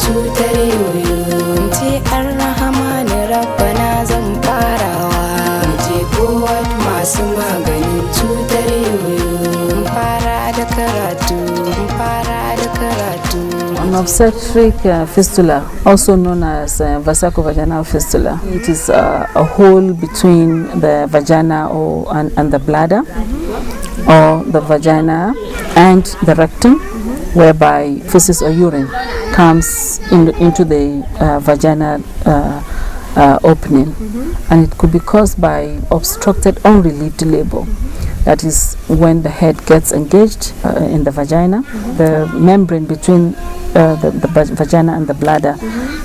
cutar yoyo ce ar-rahman rabbana zan farawa je kowat masu maganin cutar yoyo fara da karatu An obstetric fistula, also known as vesicovaginal fistula. It is a hole between the vagina and the bladder, or the vagina and the rectum, whereby feces or urine comes into the vaginal opening, and it could be caused by obstructed unrelieved labor. That is when the head gets engaged in the vagina, the membrane between the vagina and the bladder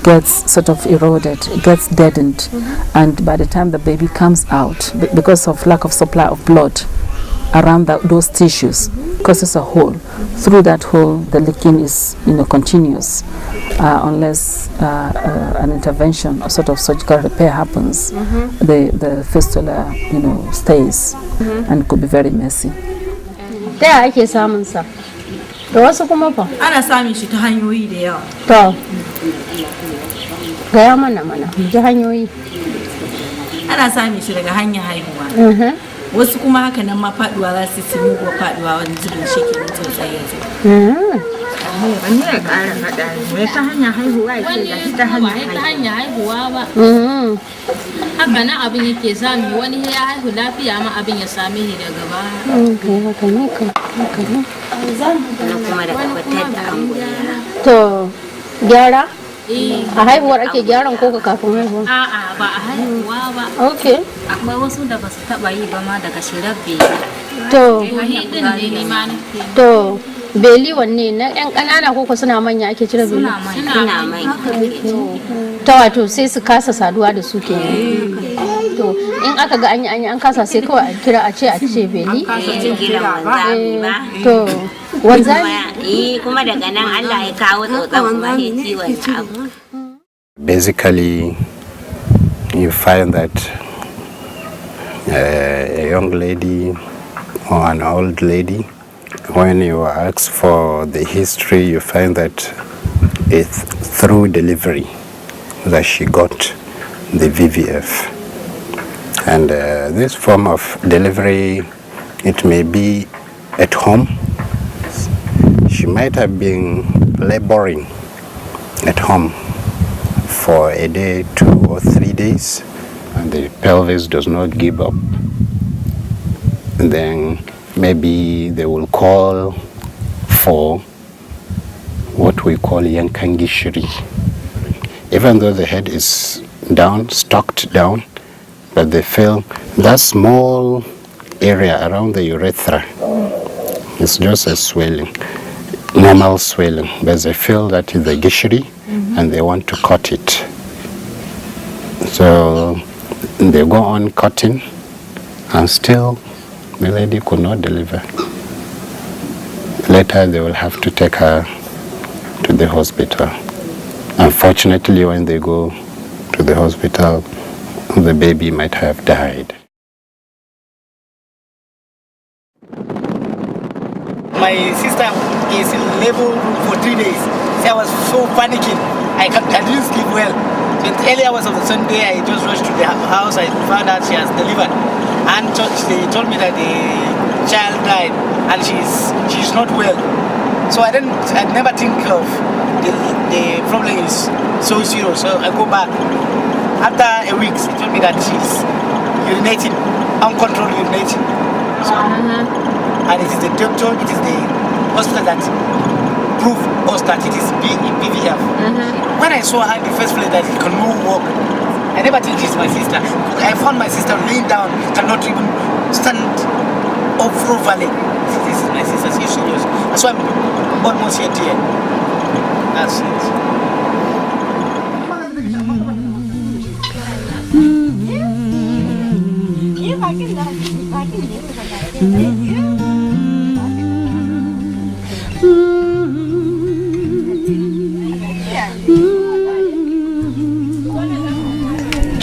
gets sort of eroded, gets deadened, and by the time the baby comes out, because of lack of supply of blood around those tissues, causes a hole. Through that hole, the leaking is continuous, unless an intervention or sort of surgical repair happens. The fistula stays and could be very messy. Da ake samun sa. Da wasu kuma fa? Ana samun shi ta hanyoyi da yawa. To. Gaya mana ji hanyoyi. Ana samun shi daga hanyar haihuwa. Wasu kuma haka nan ma faduwa za su yi mugu faduwa wani zubin shi ke mutum tsaye zai. Wani ya ƙara faɗa ne ta hanyar haihuwa ya ce gashi ta hanyar haihuwa ba. Haka nan abin yake sami wani ya haihu lafiya ma abin ya same shi daga baya. Kuma da tabbatar da an to gyara? A haihuwar ake gyaran ko kafin haihuwa? A'a ba a haihuwa ba. Okay. Akwai wasu da ba su taɓa yi ba ma daga shirabbe. To. To. Beli wanne na yan ƙanana koko suna manya ake cire beli? Suna manya. Ta wato sai su kasa saduwa da su kenan. To in aka ga an kasa sai kawai a kira a ce beli. To wanzami kuma daga nan Allah ya kawo tsotsan kuma ya ciwon abu. Basically, you find that a young lady or an old lady, when you ask for the history, you find that it's through delivery that she got the VVF. And this form of delivery, it may be at home. She might have been laboring at home for a day, 2 or 3 days, and the pelvis does not give up. And then maybe they will call for what we call yankangishiri. Even though the head is down, stocked down, but they feel that small area around the urethra is just a swelling, normal swelling, but they feel that is the gishiri and they want to cut it. So they go on cutting and still the lady could not deliver. Later they will have to take her to the hospital. Unfortunately, when they go to the hospital, the baby might have died. My sister is in labor for 3 days. So I was so panicking. I didn't sleep well. So in the early hours of the Sunday, I just rushed to the house. I found out she has delivered. And they told me that the child died and she's not well. So I never think of the problem is so serious. So I go back. After a week, they told me that she's urinating, uncontrolled urinating. So, and it is the doctor, it is the hospital that proved us that it is BVF. When I saw her in the first place that she can no walk, I never think she's my sister. I found my sister laying down, cannot even stand up properly. This is my sister, she's serious. That's why I'm almost here, dear. That's it.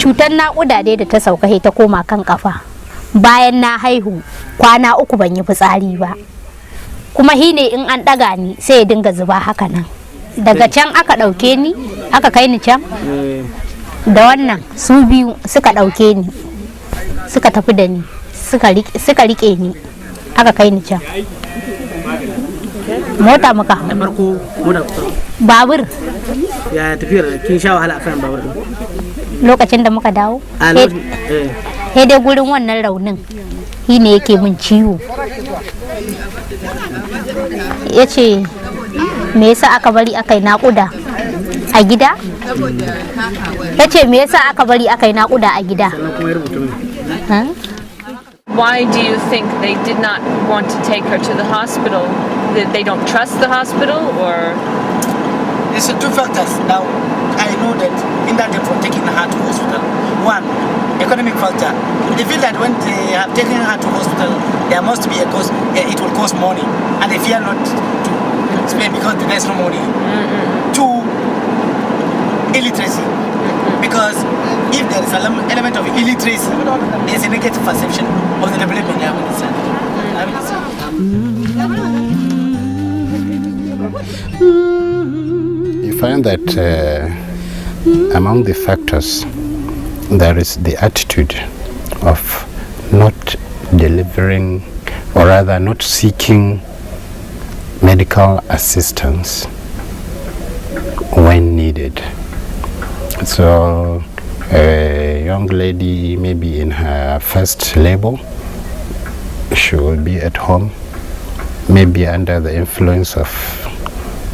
Cutar naƙuda dai da ta sauka ta koma kan kafa. Bayan na haihu kwana 3 ban yi fitsari ba. Kuma hine in an daga ni sai ya dinga zuba haka nan. daga can aka ɗauke ni aka kai ni can da wannan su biyu suka ɗauke ni suka tafi da ni suka rike ni aka kai ni can mota muka da farko mota babur ya tafiyar kin sha wahala akan babur din lokacin da muka dawo sai dai gurin wannan raunin shi ne yake min ciwo ya ce me yasa aka bari aka yi naƙuda a gida ya ce me yasa aka bari aka yi naƙuda a gida. Why do you think they did not want to take her to the hospital? They don't trust the hospital, or? There's two factors. Now, I know that in that they were taking her to hospital. One, economic factor. They feel that when they have taken her to hospital, there must be a cost. It will cost money, and they fear not to spend because there's no money. Two, illiteracy. Because if there is an element of illiteracy, there's a negative perception of the development of the son. You find that among the factors, there is the attitude of not delivering, or rather not seeking medical assistance when needed. So a young lady maybe in her first labor, she will be at home, maybe under the influence of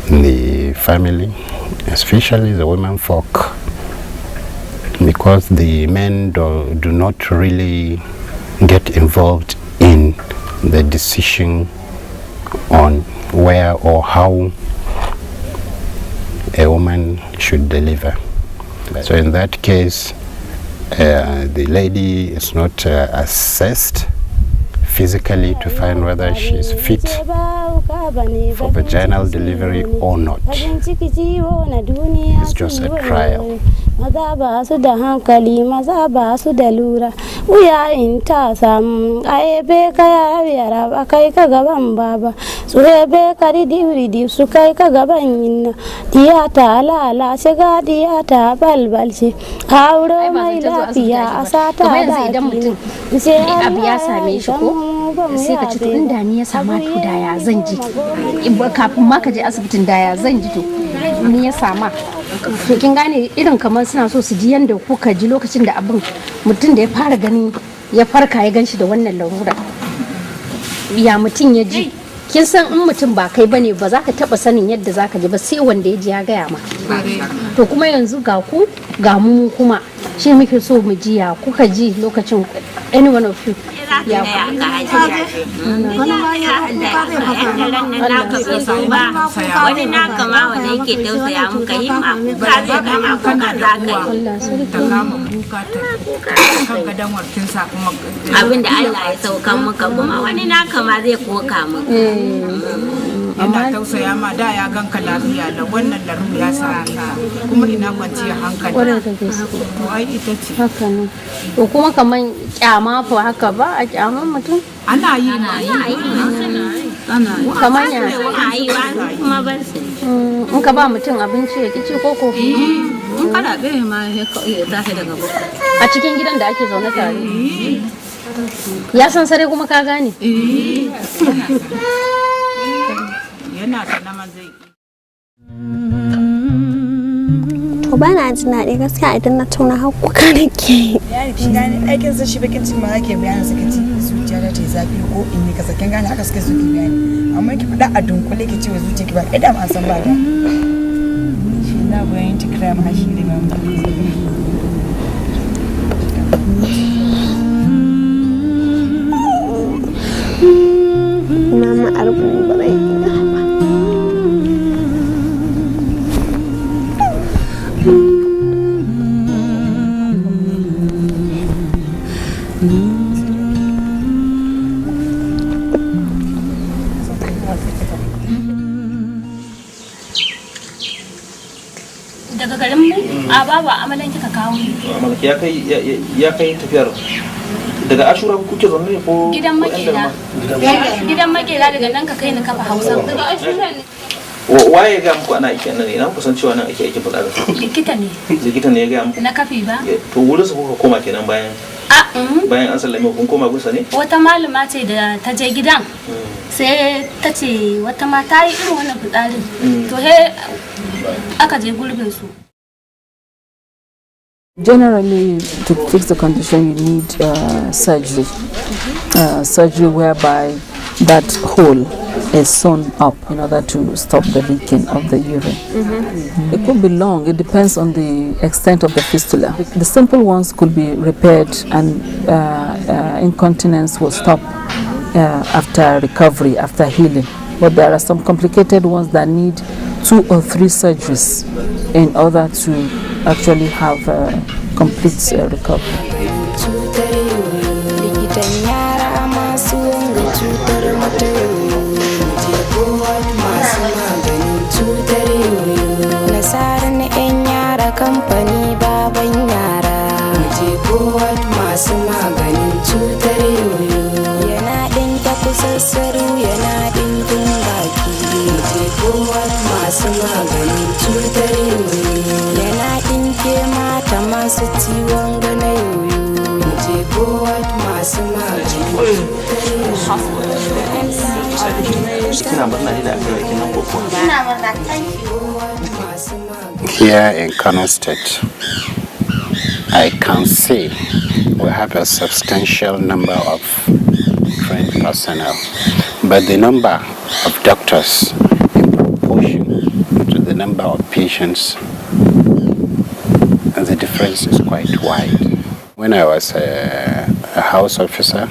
the family, especially the women folk, because the men do not really get involved in the decision on where or how a woman should deliver. So in that case, the lady is not assessed physically to find whether she is fit for vaginal delivery or not. It's just a trial. maza ba su da hankali maza ba su da lura wuya in ta samu a ebe ka yara ba kai ka gaban baba su ebe ka ridi su kai ka gaban yinna diyata lala shiga diyata balbalce auro mai lafiya a sata da idan mutum abu ya same shi ko sai ka ci to inda ni ya sama to da ya zan ji kafin ma ka je asibitin da ya zan ji to ni ya sama to kin gane irin kamar suna so su ji yanda kuka ji lokacin da abin mutum da ya fara gani ya farka ya ganshi da wannan larura ya mutum ya ji kin san in mutum ba kai bane ba za ka taba sanin yadda za ka ji ba sai wanda ya ji ya gaya ma to kuma yanzu ga ku ga mu kuma shi muke so mu ji ya kuka ji lokacin any one of you ya wani na kama wanda yake tausaya muka yi ma ka zai kama kuka za ka yi ta kama kuka ta kan gadon warkin kuma abinda Allah ya saukan muka kuma wani na kama zai koka muka yana tausaya ma da ya ganka lafiya da wannan laru ya sa ka kuma ina kwanciyar hankali to ai ita ce haka ne to kuma kaman kyama fa haka ba a kyaman mutum ana yi kamar ya kuma ban su in ka ba mutum abinci ya kici koko in kana bai ma ya tashi daga bako a cikin gidan da ake zaune tare ya san sare kuma ka gane yana da naman zai to ba na jin daɗi gaskiya idan na tuna hakuka nake kin gane aikin sa shi bakin cin ma ake bayanin saka ci zuciya da ta zafi ko in ne ka sakin gane haka suke so ki bayani amma ki faɗa a dunkule ki ce wa zuciya ki ba kai da ma san ba da shi na bayan ti kira ma shi ne mama arbin bare daga garin mu a baba amalan kika kawo malaki ya kai tafiyar daga ashura kuke zaune ne ko gidan makera daga nan ka kai ni kafa hausa daga ashura ne waye ga muku ana aiki nan ne na kusan cewa nan ake aikin fitsari likita ne ya ga muku na kafi ba to wurin su kuka koma kenan bayan an sallame kun koma gusa ne wata malama ce da ta je gidan sai ta ce wata mata yi irin wannan fitsarin to he aka je gurbin su. Generally, to fix the condition, you need surgery. Surgery whereby that hole is sewn up in order to stop the leaking of the urine. It could be long, it depends on the extent of the fistula. The simple ones could be repaired and incontinence will stop after recovery, after healing. But there are some complicated ones that need 2 or 3 surgeries in order to actually have complete recovery. Kamfani baban yara je kowat masu maganin cutar yoyo yana ɗinke kusassaru yana ɗinkin baki je kowat masu maganin cutar yoyo yana ɗinke mata masu ciwon gana yoyo je kowat masu maganin Here in Kano State, I can say we have a substantial number of trained personnel, but the number of doctors in proportion to the number of patients, the difference is quite wide. When I was a house officer,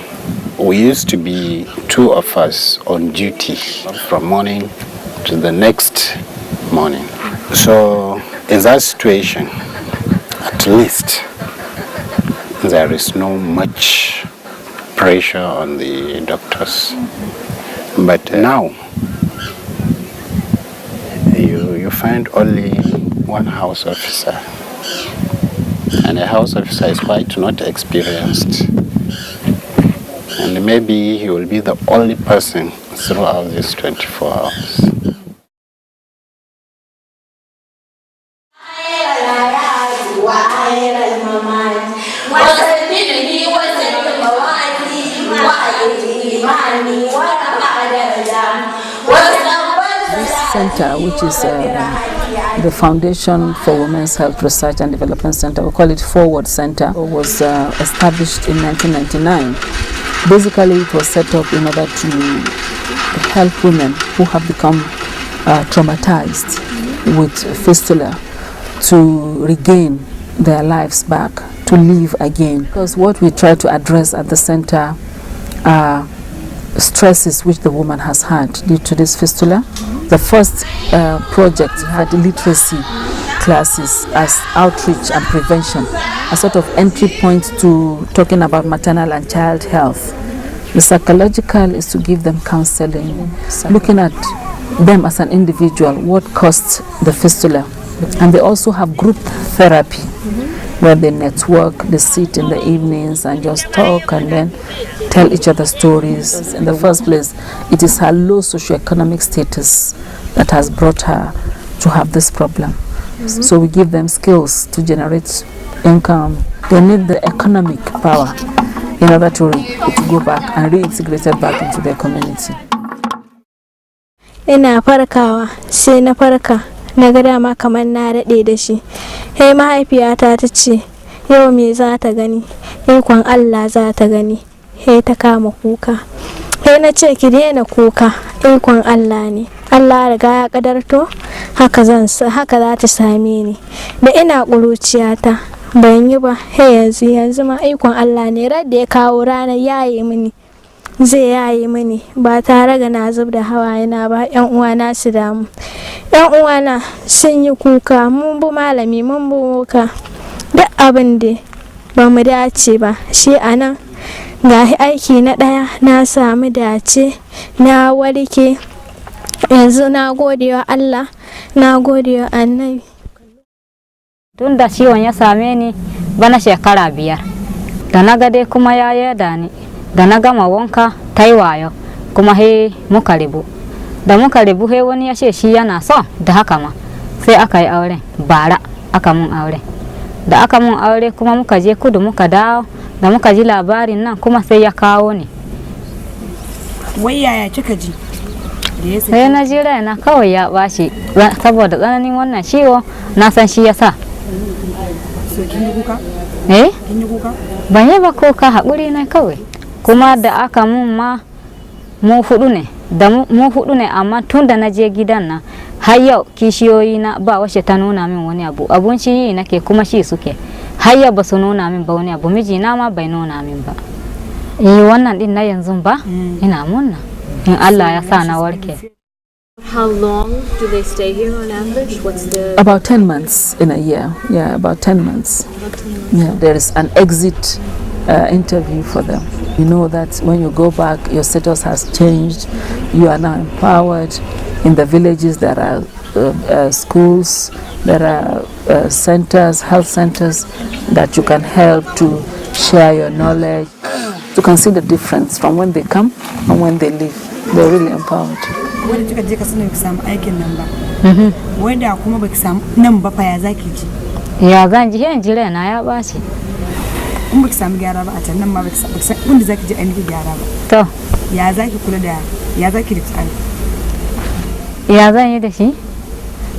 we used to be 2 of us on duty from morning to the next morning. So in that situation, at least there is no much pressure on the doctors. But now you find only one house officer, and a house officer is quite not experienced, and maybe he will be the only person throughout these 24 hours. This center, which is the Foundation for Women's Health Research and Development Center, we call it Forward Center, was established in 1999. Basically, it was set up in order to help women who have become traumatized with fistula to regain their lives back, to live again. Because what we try to address at the center are stresses which the woman has had due to this fistula. The first project had literacy classes as outreach and prevention, a sort of entry point to talking about maternal and child health. The psychological is to give them counseling, looking at them as an individual, what caused the fistula. And they also have group therapy, where they network, they sit in the evenings and just talk and then tell each other stories. In the first place, it is her low socioeconomic status that has brought her to have this problem. So we give them skills to generate income. They need the economic power in order to go back and reintegrate it back into their community. Ina farkawa sai na farka na ga dama kamar na daɗe da shi. Sai mahaifiyata ta ce yau me za ta gani, ikon Allah za ta gani. Sai ta kama kuka. Sai na ce ki daina kuka, ikon Allah ne. Allah riga ya kadarto haka za ta same ni. Da ina ƙuruciyata ban yi ba, yanzu ma ikon Allah ne, radda ya kawo ranar yaye mini. Zai yaye mini ba tare da na zub da hawayena ba. Yan uwana su damu, yan uwana sun yi kuka, mun bi malami mun bi muka, duk abin da ba mu dace ba. Shi anan ga aiki na ɗaya na samu dace, na warke. Yanzu na gode wa Allah, na gode wa Annabi. Tun da ciwon ya same ni bana shekara 5, da na ga dai kuma ya yada ni, da na gama wanka ta yi wayo kuma he muka ribu. da muka rabu sai wani ya ce shi yana so da haka ma sai aka yi auren bara aka mun aure da aka mun aure kuma muka je kudu muka dawo da muka ji labarin nan kuma sai ya kawo ni. Wai yaya kika ji? Sai na ji raina kawai ya bashi saboda tsananin wannan ciwo na san shi yasa. So kin yi kuka? Kin yi kuka? Ban yi ba kuka, haƙuri na kawai. Kuma da aka mun ma mu hudu ne amma tun da na je gidan nan har yau kishiyoyi na ba wace ta nuna min wani abu, abinci yi nake kuma shi suke, har yau ba su nuna min ba wani abu, mijina ma bai nuna min ba. Wannan din na yanzu ba ina munna in Allah ya sa na warke. How long do they stay here on average? What's the... About 10 months in a year. Yeah, about 10 months. Yeah, there is an exit interview for them. You know that when you go back, your status has changed. You are now empowered. In the villages, there are schools, there are centers, health centers that you can help to share your knowledge. You can see the difference from when they come and when they leave. They're really empowered. Wanda kika je ka sanar ki samu aikin nan ba. Wanda kuma baki samu nan ba fa ya zaki ji? Ya zan ji yan jira na ya bace. In baki samu gyara ba a can nan ma baki san inda zaki je ainihin gyara ba. To ya zaki kula da ya zaki da tsari? Ya zan yi da shi?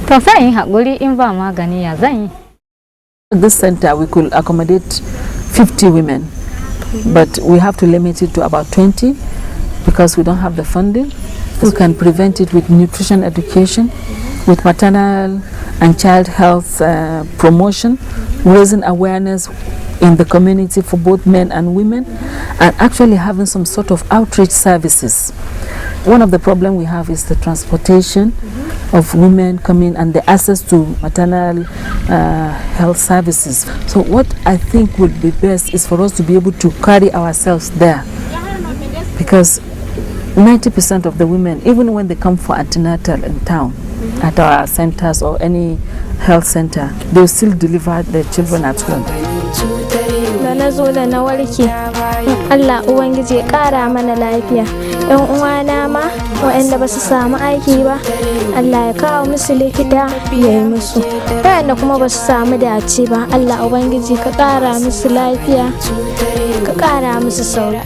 To sai in haƙuri in ba magani ya zan yi. At this center we could accommodate 50 women, but we have to limit it to about 20 because we don't have the funding. We can prevent it with nutrition education, with maternal and child health promotion, raising awareness in the community for both men and women, and actually having some sort of outreach services. One of the problems we have is the transportation of women coming and the access to maternal health services. So what I think would be best is for us to be able to carry ourselves there, because 90% of the women, even when they come for antenatal in town, at our centers or any health center, they still deliver their children at home. Da na zo da na warke, Allah Ubangiji ya ƙara mana lafiya. ‘Yan uwana ma waɗanda ba su samu aiki ba, Allah ya kawo musu likita ya yi musu. Waɗanda kuma ba su samu dace ba, Allah Ubangiji ka ƙara musu lafiya, ka ƙara musu sauƙi.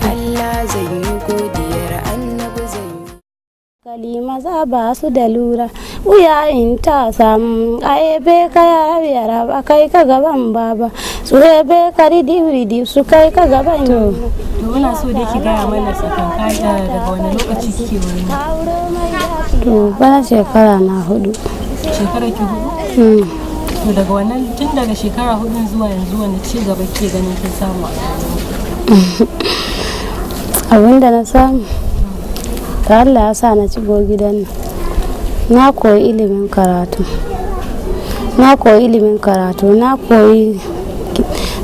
Kalima za ba su da lura wuya in ta samu ayebe ka yara ba kai ka gaban baba su hebe ka ridi su kai ka gaban to muna so da ki gaya mana sakan daga wani lokaci kike wani to bana shekara na 4. Shekara ki 4? To daga wannan tun daga shekara 4 zuwa yanzu wani ci gaba ke ganin kin samu abinda na samu ta Allah ya sa na cigo gidan na koyi ilimin karatu na koyi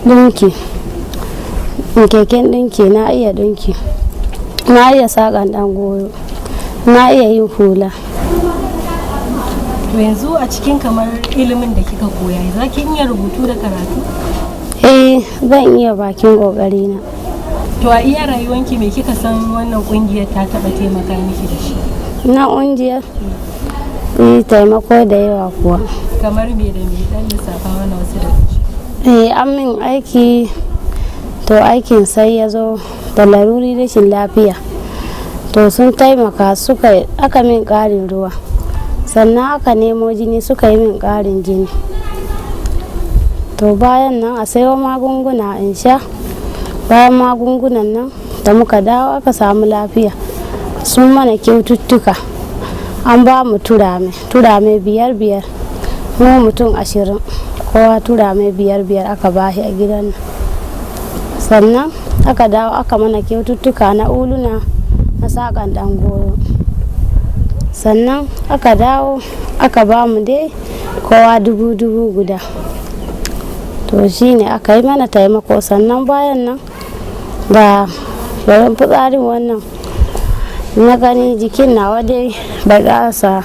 dinki keken dinki na iya dinki na iya saƙan ɗan goyo na iya yin hula. To yanzu a cikin kamar ilimin da kika koya za ki iya rubutu da karatu? Zan iya bakin ƙoƙarina. To a iya rayuwanki me kika san wannan kungiyar ta taba taimaka miki da shi? Na kungiyar taimako da yawa kuwa. Kamar me da me dan lissafa mana wasu da shi? An min aiki, to aikin sai ya zo da laruri rashin lafiya. To sun taimaka aka min ƙarin ruwa. Sannan aka nemo jini suka yi min ƙarin jini. To bayan nan a sayo magunguna in sha. Bayan magungunan nan da muka dawo aka samu lafiya sun mana kyaututtuka an ba mu turame 5 mu mutum 20 kowa turame 5 aka bashi a gidan sannan aka dawo aka mana kyaututtuka na uluna na saƙan ɗan goyo sannan aka dawo aka ba mu dai kowa 1000 guda to shine aka yi mana taimako sannan bayan nan da yawan fitsarin wannan na gani jikin nawa dai bai ƙasa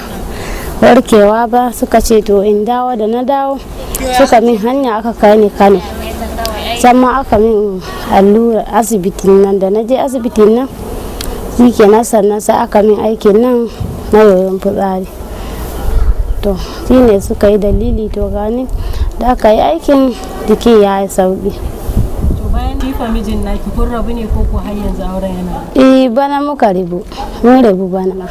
warkewa ba suka ce to in dawo da na dawo suka min hanya aka kai ni Kano can ma aka min allura asibitin nan da na je asibitin nan shikenan sannan sai aka min aikin nan na yoyon fitsari. To shi ne suka yi dalili, to gani da aka yi aikin jiki ya yi sauki. To bayan jifa mijin naki kun rabu ne ko har yanzu auren yana? Bana muka rabu, mun rabu bana ma.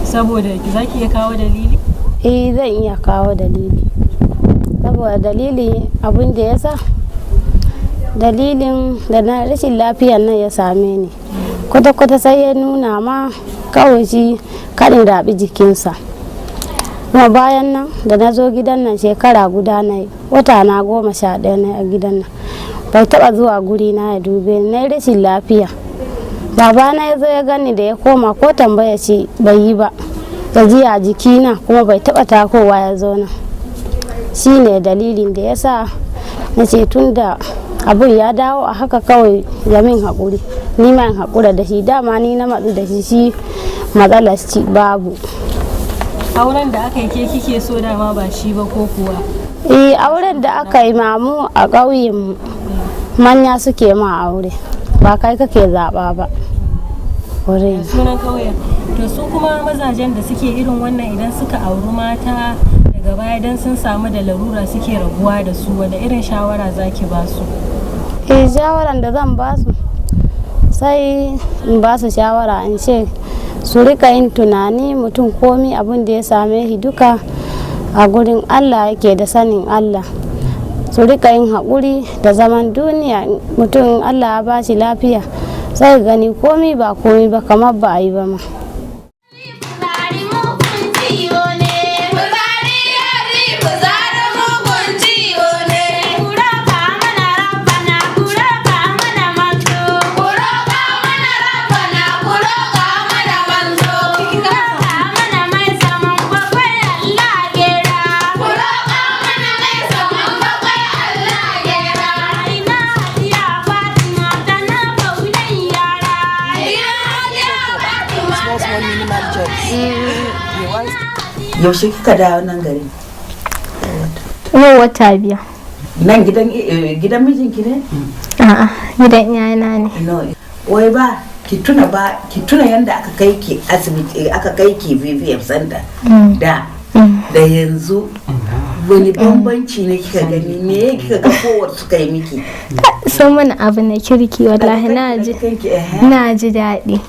Saboda za ki iya kawo dalili? Zan iya kawo dalili. Saboda dalili abin da ya sa, dalilin da na rashin lafiyar nan ya same ni, kwata-kwata sai ya nuna ma kawai shi kaɗin raɓi jikinsa. Kuma bayan nan da na zo gidan nan shekara guda na yi, wata na 11 na a gidan nan, bai taɓa zuwa guri na ya dube ni, na yi rashin lafiya. Babana ya zo ya gani da ya koma ko tambaya ce bai yi ba, gajiya a jikina kuma bai taɓa takowa ya zo nan. Shi ne dalilin da ya sa na ce tun da abun ya dawo a haka kawai ya min haƙuri, ni ma in haƙura da shi, dama ni na matsu da shi matsalar ci babu. Auren da aka yi ke kike so dama ba shi ba ko kuwa? Auren da aka yi mamu a ƙauyen manya suke ma aure, ba kai kake zaɓa ba. Sunan ƙauyen. To su kuma mazajen da suke irin wannan idan suka auri mata daga baya idan sun samu da larura suke rabuwa da su, wanda irin shawara zaki ba su? Shawaran da zan ba su, sai in ba su shawara in ce su rika yin tunani, mutum komi abin da ya same shi duka a gurin Allah yake da sanin Allah. Su rika yin haƙuri da zaman duniya, mutum Allah ya ba shi lafiya sai gani komi ba kamar ba a yi ba ma. Yaushe kika dawo nan gari? Wata 5. Nan gidan mijinki ne? A'a, gidan iyayena ne. No. Wai ba ki tuna yanda aka kai ki asibiti, aka kai ki VVF Center da yanzu wani bambanci ne kika gani, me kika ga kowar suka yi miki? Sun mana abu na kirki wallahi, na ji daɗi.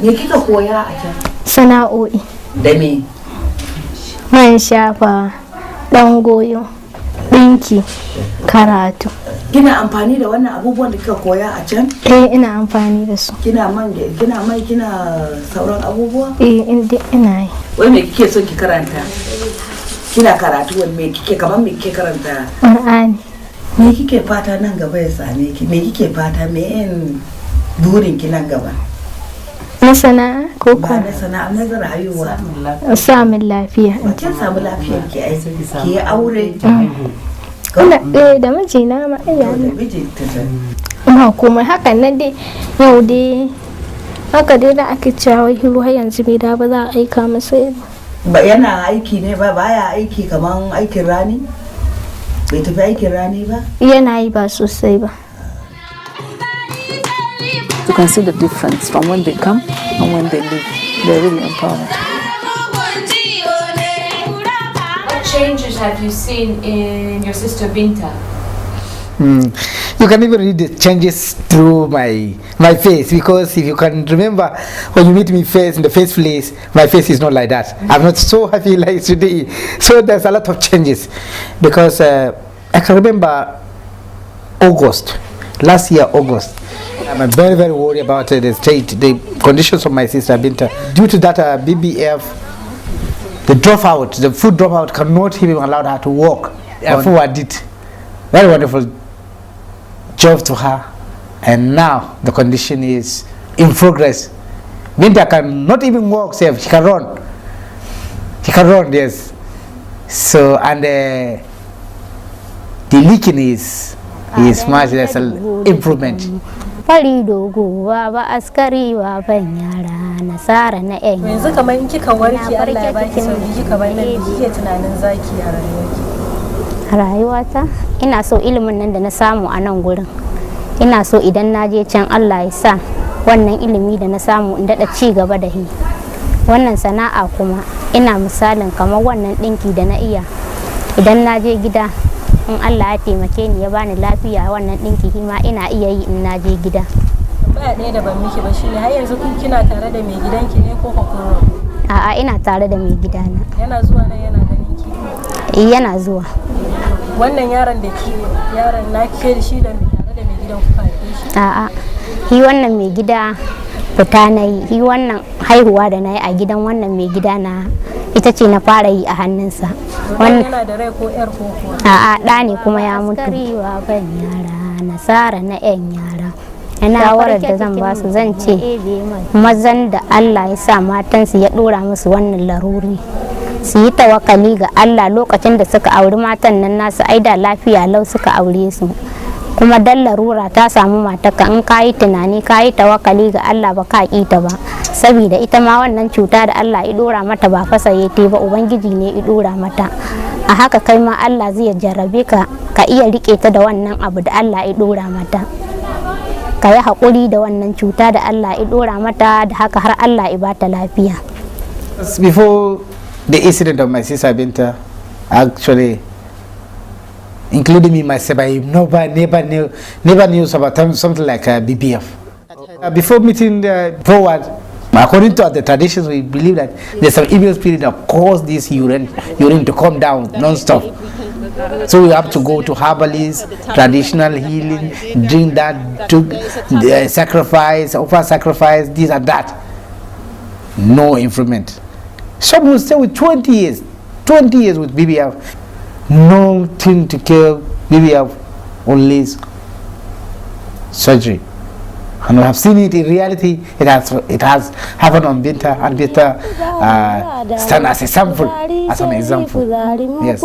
Me kika koya a can? Sana'o'i. Da me? Man shafa, ɗan goyo, ɗinki, karatu. Kina amfani da wannan abubuwan da kika koya a can? Ina amfani da su. Kina sauran abubuwa? Ina yi. Wai me kike son ki karanta? Kina karatu wani me kike kike karanta? Qur'ani. Me kike fata nan gaba ya same ki? Me kike fata in burin ki nan gaba? Na sana'a ko ba na sana'a, na zara haihuwa. Samun lafiya. Kin samu lafiyar ki ai ki aure. Da mijina ma ba komai hakan nan dai yau dai haka dai da ake cewa hiru har yanzu bai da ba za a aika masa. Ba yana aiki ne ba, baya aiki kaman aikin rani? Bai tafi aikin rani ba? Yana yi ba sosai ba. You can see the difference from when they come and when they leave. They're really empowered. What changes have you seen in your sister Binta? You can even read the changes through my face, because if you can remember when you meet me face in the first place, my face is not like that. I'm not so happy like today. So there's a lot of changes, because I can remember last year August. I'm very, very worried about the conditions of my sister Binta. Due to that BBF, the food dropout cannot even allow her to walk. Therefore, I did very wonderful job to her, and now the condition is in progress. Binta can not even walk safe. She can run. Yes. So, and the leaking is much less improvement. Fari dogo ba askari wa ban yara nasara na yan. Yanzu kamar in kika warke Allah ya baki sauki kika bar nan kike tunanin zaki a rayuwarki? A rayuwata ina so ilimin nan da na samu a nan gurin, ina so idan na je can Allah ya sa wannan ilimi da na samu in daɗa ci gaba da shi, wannan sana'a kuma ina misalin kamar wannan ɗinki da na iya idan na je gida in Allah ya taimake ni ya bani lafiya wannan ɗinki ma ina iya yi in na je gida. Tambaya ɗaya da ban miki ba shine har yanzu kina tare da mai gidanki ne ko kuma? A'a ina tare da mai gidana. Yana zuwa nan yana ganin ki? Yana zuwa. Wannan yaron na ke da shi da tare da mai gidan kuka haife shi? A'a shi wannan mai gida fita na yi shi wannan haihuwa da na yi a gidan wannan mai gida na ita ce na fara yi a hannunsa. Wannan yana da rai ko yar ko kuwa? A'a ɗa ne kuma ya mutu. Karewa ban yara nasara na 'yan yara. Shawarar da zan ba su zan ce mazan da Allah ya sa matansu ya ɗora musu wannan laruri su yi tawakali ga Allah lokacin da suka auri matan nan nasu aida lafiya lau suka aure su. Kuma dan larura ta samu mataka in kayi tunani kayi tawakali ga Allah ba ka kita ba saboda ita ma wannan cuta da Allah ya dora mata ba fasaye te ba ubangiji ne ya dora mata a haka kai ma Allah zai jarrabe ka ka iya rike ta da wannan abu da Allah ya dora mata ka yi haƙuri da wannan cuta da Allah ya dora mata da haka har Allah ya bata lafiya. Before the incident of my sister Binta, actually including me myself, I never knew about something like BBF. Before meeting forward, according to the traditions, we believe that there's some evil spirit that cause this urine to come down non-stop. So we have to go to herbalists, traditional healing, drink that, to sacrifice, offer sacrifice, this and that. No improvement. Some will stay with 20 years with BBF. Nothing to cure BBF, only surgery. And we have seen it in reality. It has happened on Binta, and Binta stand as a sample, as an example. Yes.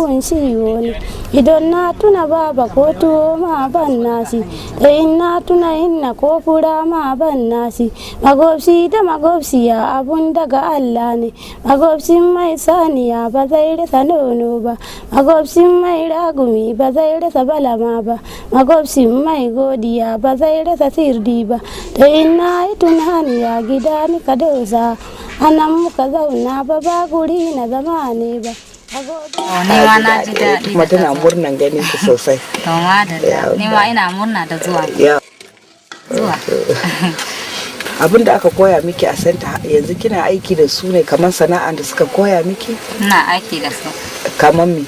Idan na tuna baba ko tuwo ma ban nasi, in na tuna inna ko fura ma ban nasi, magobsi da magobsiya abun daga Allah ne, magobsin mai saniya ba zai rasa nono ba, magobsin mai ragumi ba zai rasa balama ba, magobsin mai godiya ba zai rasa sirdi ba. Da ina yi tunani a gida ni ka dosa anan muka zauna ba guri na zama ne ba. Ni ma na ji daɗi kuma tana murnan ganin ki sosai. To madalla ni ma ina murna da zuwa. Abin da aka koya miki a santa yanzu kina aiki da su ne kamar sana'an da suka koya miki? Ina aiki da su. Kamar me?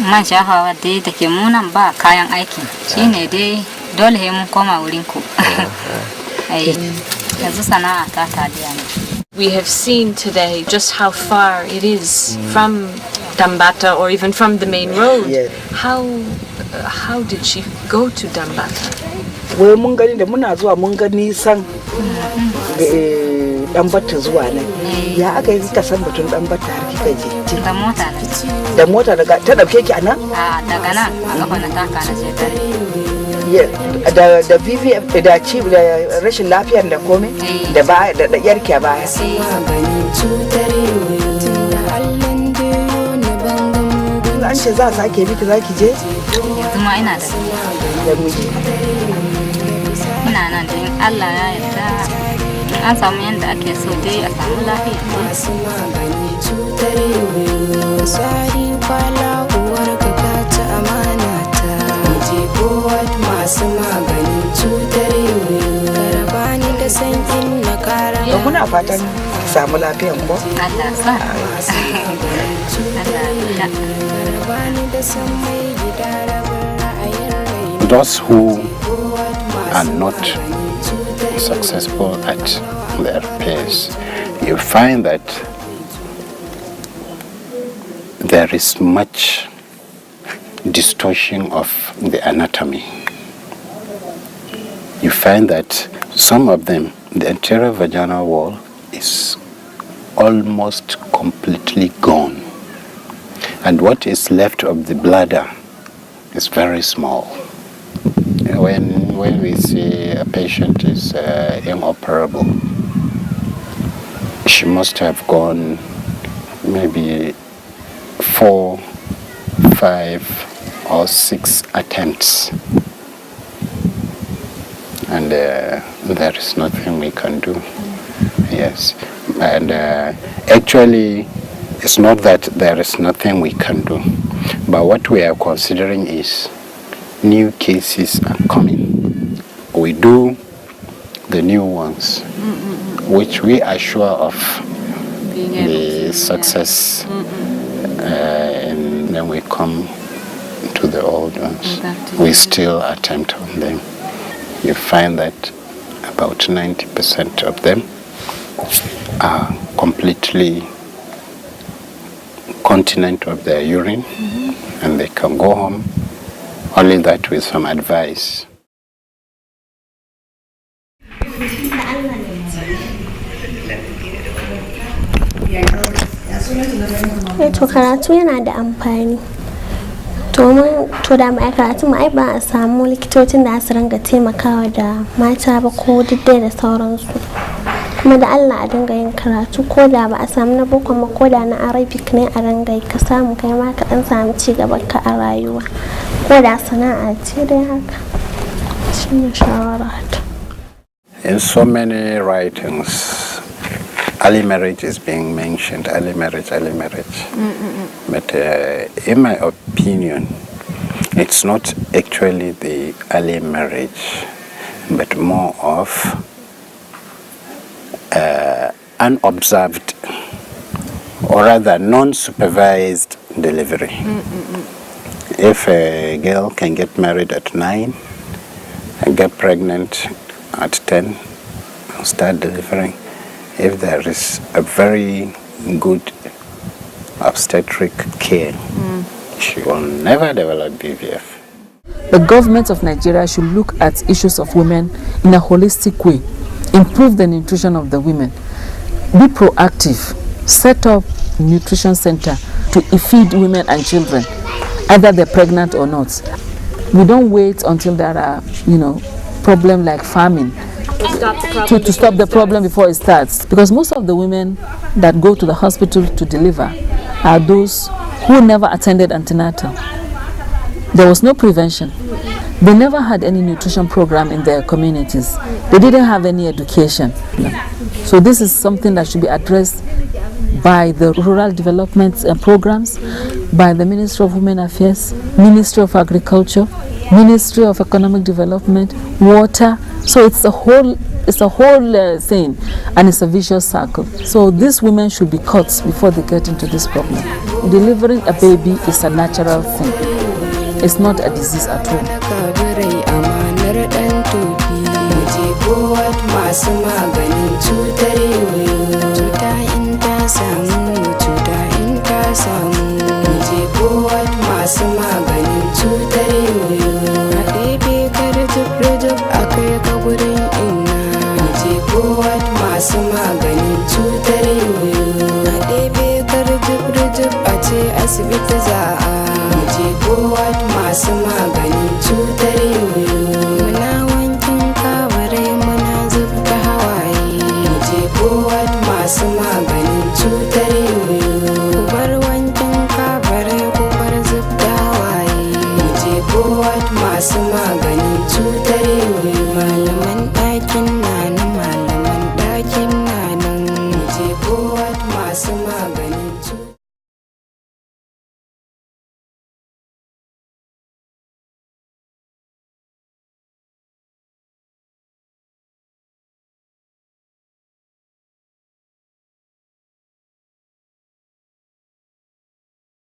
Man shafawa dai da ke munan ba kayan aiki shine dai dole mun koma wurin ku. Yanzu sana'a ta taliya ne. We have seen today just how far it is from Dambata or even from the main road. Yes. How did she go to Dambata? Wai mun gani da muna zuwa mun ga nisan Dambata zuwa nan. Ya aka yi kika san batun Dambata har kika je? Da mota ne. Da mota daga ta dauke ki anan? A daga nan a kafa na taka na je tare. Da VVF da ci da rashin lafiyar da komai da ba da yarki a baya. An ce za a sake miki za ki je? Yanzu ma ina da miji. Ina nan da in Allah ya yarda an samu yadda ake so dai a samu lafiya. Masu maganin cutar yoyo karabani da sankin na kara. Da kuna fatan samu lafiyan ko? Allah sa. Those who are not successful at their pace, you find that there is much distortion of the anatomy. You find that some of them, the anterior vaginal wall is almost completely gone, and what is left of the bladder is very small. When we see a patient is inoperable, she must have gone maybe 4, 5 or 6 attempts, and there is nothing we can do. Yes, And actually, it's not that there is nothing we can do, but what we are considering is new cases are coming. We do the new ones, which we are sure of the success, and then we come to the old ones. We still attempt on them. You find that about 90% of them are completely continent of their urine, and they can go home, only that with some advice. To karatu yana da amfani. To da mai karatu ma ai ba a samu likitocin da su ringa taimakawa da mata ba ko diddai da sauransu. Kuma da Allah a dinga yin karatu ko da ba a samu na boko ma ko da na arabic ne a ringa yi, ka samu kai ma ka dan samu ci gaban ka a rayuwa ko da sana'a ce dai haka. Shine shawara ta. In so many writings, early marriage is being mentioned, early marriage. But in my opinion, it's not actually the early marriage, but more of unobserved, or rather non-supervised delivery. If a girl can get married at 9 and get pregnant at 10 and start delivering, if there is a very good obstetric care, she will never develop BVF. The government of Nigeria should look at issues of women in a holistic way, improve the nutrition of the women, be proactive, set up nutrition center to feed women and children, either they're pregnant or not. We don't wait until there are, problem like famine to stop the problem before it starts, because most of the women that go to the hospital to deliver are those who never attended antenatal. There was no prevention. They never had any nutrition program in their communities. They didn't have any education. So this is something that should be addressed by the rural development programs, by the Ministry of Women Affairs, Ministry of Agriculture, Ministry of Economic Development, Water. So it's a whole thing, and it's a vicious circle. So these women should be caught before they get into this problem. Delivering a baby is a natural thing. It's not a disease at all. Asibiti za a je kowa masu